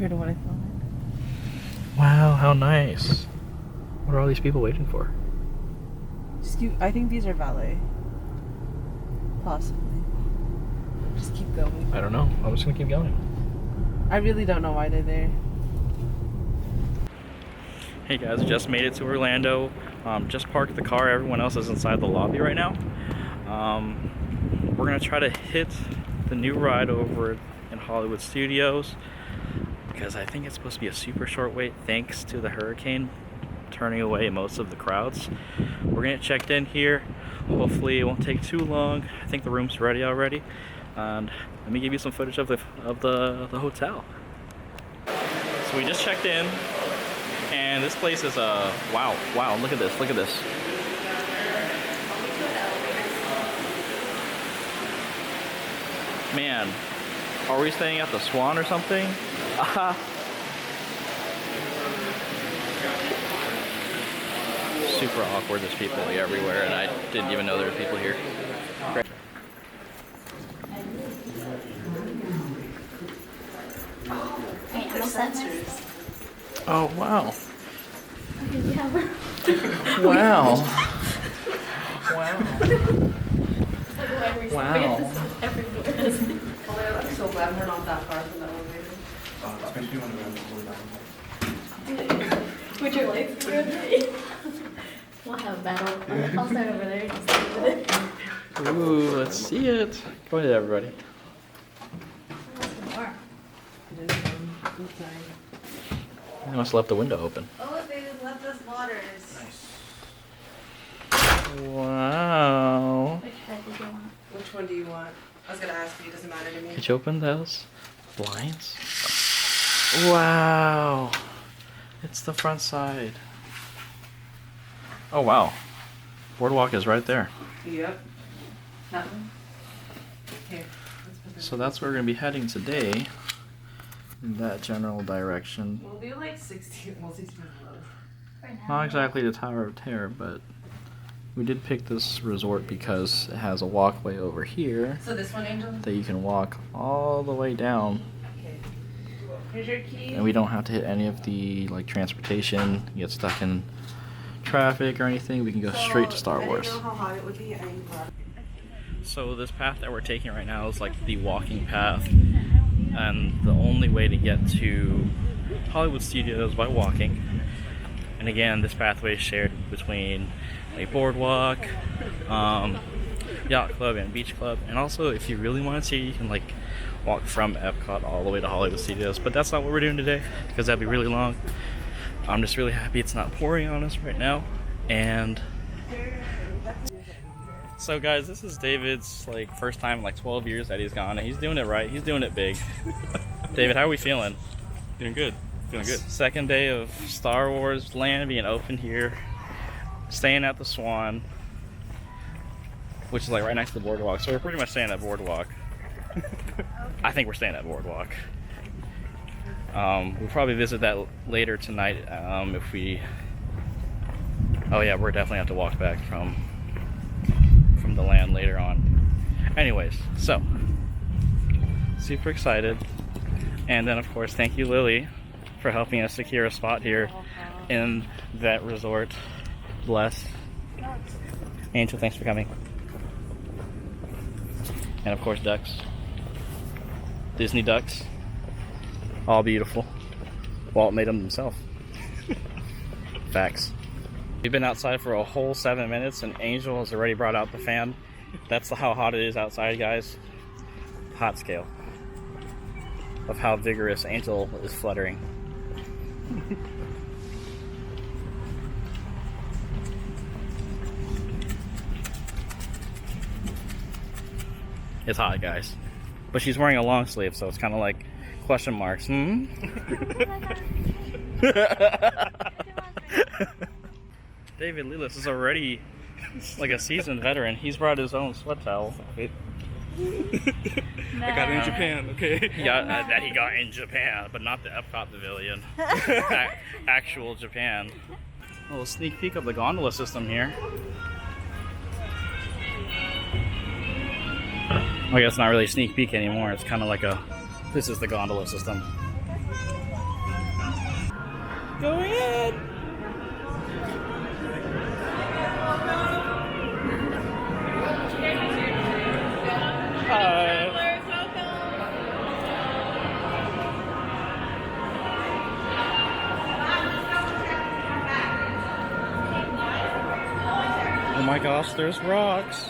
compared to what I thought. Wow, how nice. What are all these people waiting for? I think these are valet. Possibly. Just keep going. I don't know. I'm just gonna keep going. I really don't know why they're there. Hey guys, I just made it to Orlando. Just parked the car. Everyone else is inside the lobby right now. We're gonna try to hit the new ride over in Hollywood Studios because I think it's supposed to be a super short wait thanks to the hurricane turning away most of the crowds. We're gonna get checked in here. Hopefully it won't take too long. I think the room's ready already. And let me give you some footage of the hotel. So we just checked in, and this place is wow, look at this, look at this. Man, are we staying at the Swan or something? Aha. Super awkward, there's people everywhere, and I didn't even know there were people here. Great. Oh, wow. Wow. Wow. Wow. I'm so glad we're not that far from the elevator. Especially when we're on the Would your legs be okay? We'll have a battle. I'll start over there. Just start over there. Ooh, let's see it. Go ahead, everybody. I must have left the window open. Oh, they left us waters. Wow. Which head did you want? Which one do you want? I was gonna ask you, it doesn't matter to me. Could you open those blinds? Wow. It's the front side. Oh, wow. Boardwalk is right there. Yep. That one? Here. Let's put this. So that's where we're going to be heading today. In that general direction. We'll do like 16 below. Right now. Not exactly the Tower of Terror, but we did pick this resort because it has a walkway over here So this one, Angel? that you can walk all the way down, Okay. Here's your key. and we don't have to hit any of the like transportation, get stuck in traffic or anything. We can go straight to Star Wars. I didn't know how hot it would be. I'm glad. So this path that we're taking right now is like the walking path, and the only way to get to Hollywood Studios is by walking. And again, this pathway is shared between a boardwalk, yacht club, and beach club. And also, if you really want to, you can like walk from Epcot all the way to Hollywood Studios. But that's not what we're doing today because that'd be really long. I'm just really happy it's not pouring on us right now. And so guys, this is David's like first time in like 12 years that he's gone, and he's doing it right. He's doing it big. David, how are we feeling? Doing good. Feeling good. Second day of Star Wars Land being open here. Staying at the Swan, which is like right next to the boardwalk. So we're pretty much staying at boardwalk. I think we're staying at boardwalk. We'll probably visit that later tonight if we... Oh yeah, we're definitely have to walk back from the land later on. Anyways, so super excited. And then of course, thank you Lily for helping us secure a spot here in that resort. Bless. Angel, thanks for coming. And of course, ducks. Disney ducks. All beautiful. Walt made them himself. Facts. We've been outside for a whole 7 minutes and Angel has already brought out the fan. That's how hot it is outside, guys. Hot scale of how vigorous Angel is fluttering. It's hot, guys. But she's wearing a long sleeve, so it's kind of like question marks. David Lelis is already like a seasoned veteran. He's brought his own sweat towel. I got it in Japan, okay? He got that he got in Japan, but not the Epcot Pavilion. Actual Japan. A little sneak peek of the gondola system here. I guess it's not really a sneak peek anymore. It's kind of like a, this is the gondola system. my gosh, there's rocks.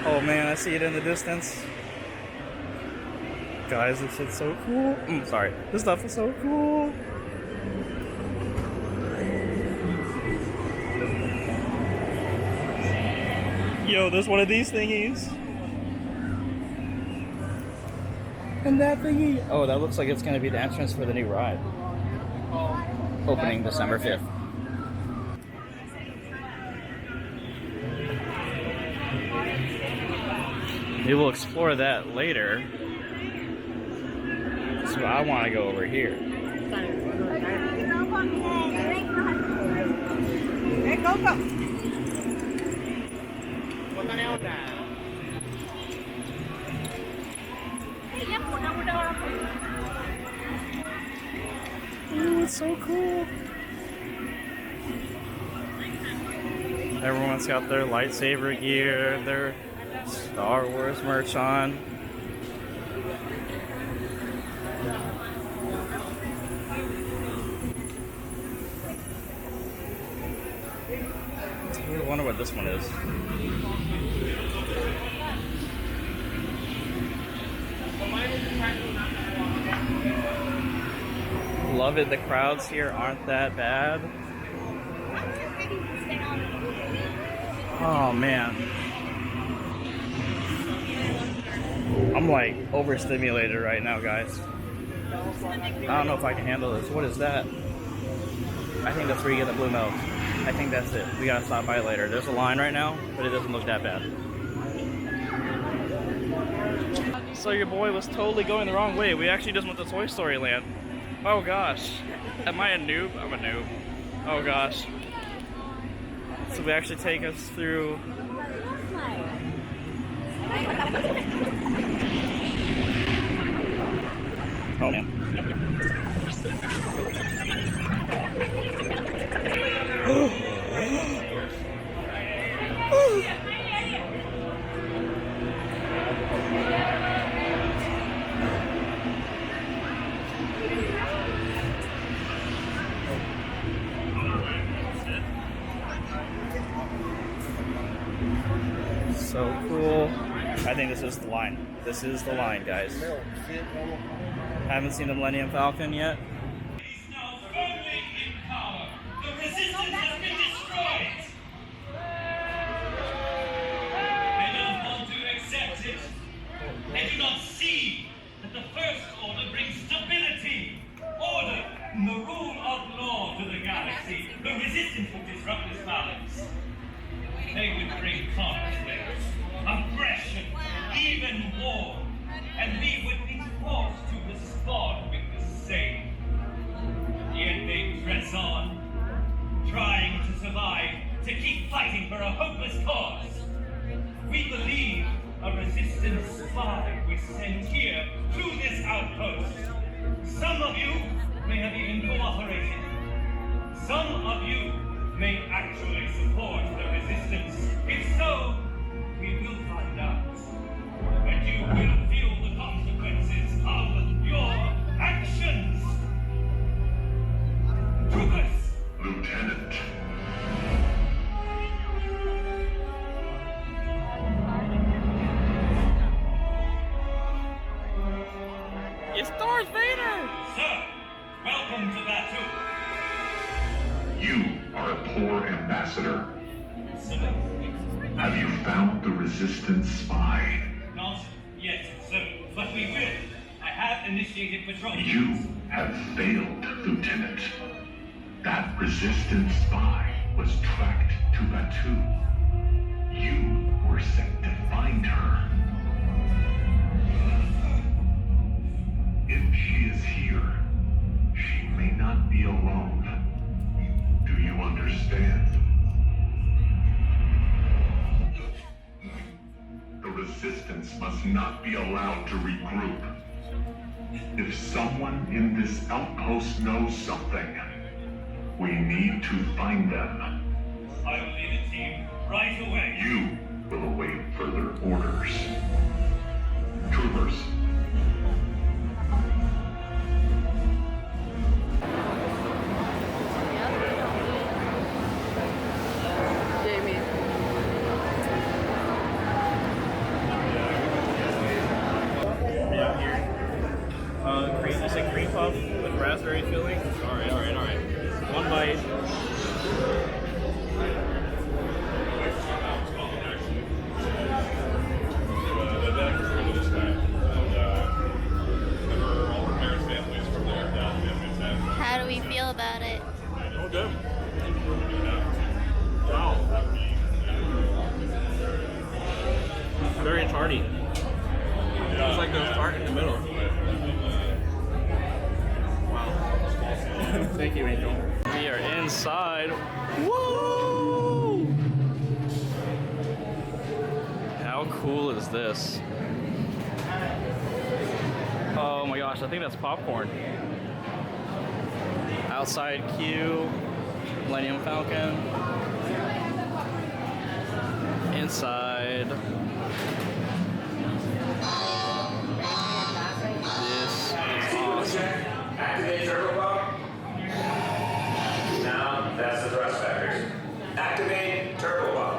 Oh man, I see it in the distance. Guys, this shit's so cool. Sorry. This stuff is so cool. Yo, there's one of these thingies. And that thingy. Oh, that looks like it's going to be the entrance for the new ride. Opening December 5th. We will explore that later. So I want to go over here. Ooh, it's so cool. Everyone's got their lightsaber gear, their Star Wars merch on. I wonder what this one is. Love it, the crowds here aren't that bad. Oh man. I'm like overstimulated right now, guys. I don't know if I can handle this. What is that? I think that's where you get the blue milk. I think that's it. We gotta stop by later. There's a line right now, but it doesn't look that bad. So your boy was totally going the wrong way. We actually just went to Toy Story Land. Oh gosh. Am I a noob? I'm a noob. Oh gosh. So they actually take us through. Oh man. So cool. I think this is the line. This is the line, guys. Haven't seen the Millennium Falcon yet. He's now firmly in power. The resistance has been destroyed. They don't want to accept it. They do not see that the First Order brings stability, order, and the rule of law to the galaxy. The resistance will disrupt this balance. They would bring conflict, aggression, even war, and we would be forced to respond with the same. Yet they press on, trying to survive, to keep fighting for a hopeless cause. We believe a resistance spy was sent here to this outpost. Some of you may have even cooperated. Some of you may actually support the resistance. If so, we will find out. And you will feel the consequences of your actions. Troopers! Lieutenant. It's Darth Vader! Sir, welcome to Batu. You are a poor ambassador. Sir, Have you found the resistance spy? not yet, sir, but we will. I have initiated patrol. You have failed, Lieutenant. That resistance spy was tracked to Batu. You were sent to find her. If she is here, she may not be alone. Do you understand? The resistance must not be allowed to regroup. If someone in this outpost knows something, we need to find them. I will lead a team right away. You will await further orders. Troopers, Jamie. Cream, you said cream puff with raspberry filling? Alright. One bite. How do we feel about it? Oh, good. Wow. Very tarty. It's like there's tart in the middle. Wow. Thank you, Angel. We are inside. Woo! How cool is this? Oh my gosh, I think that's popcorn. Outside queue, Millennium Falcon. Inside. This is awesome. Activate turbo pump. Now that's the thrust vectors. Activate turbo pump.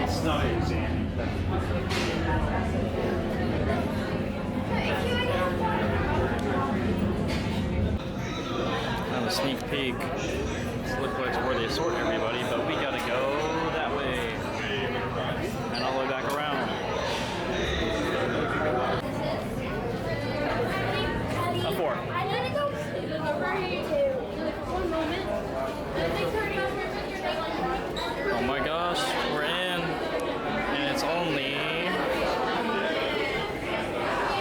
It's not an exam. Have a sneak peek. This looks like it's where they sort everybody, but we gotta go that way. And all the way back around. A 4. I gotta go over to one moment. Oh my gosh, we're in. And it's only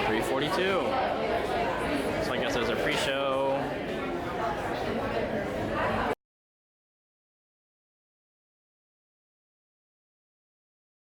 3:42. So I guess there's a pre-show.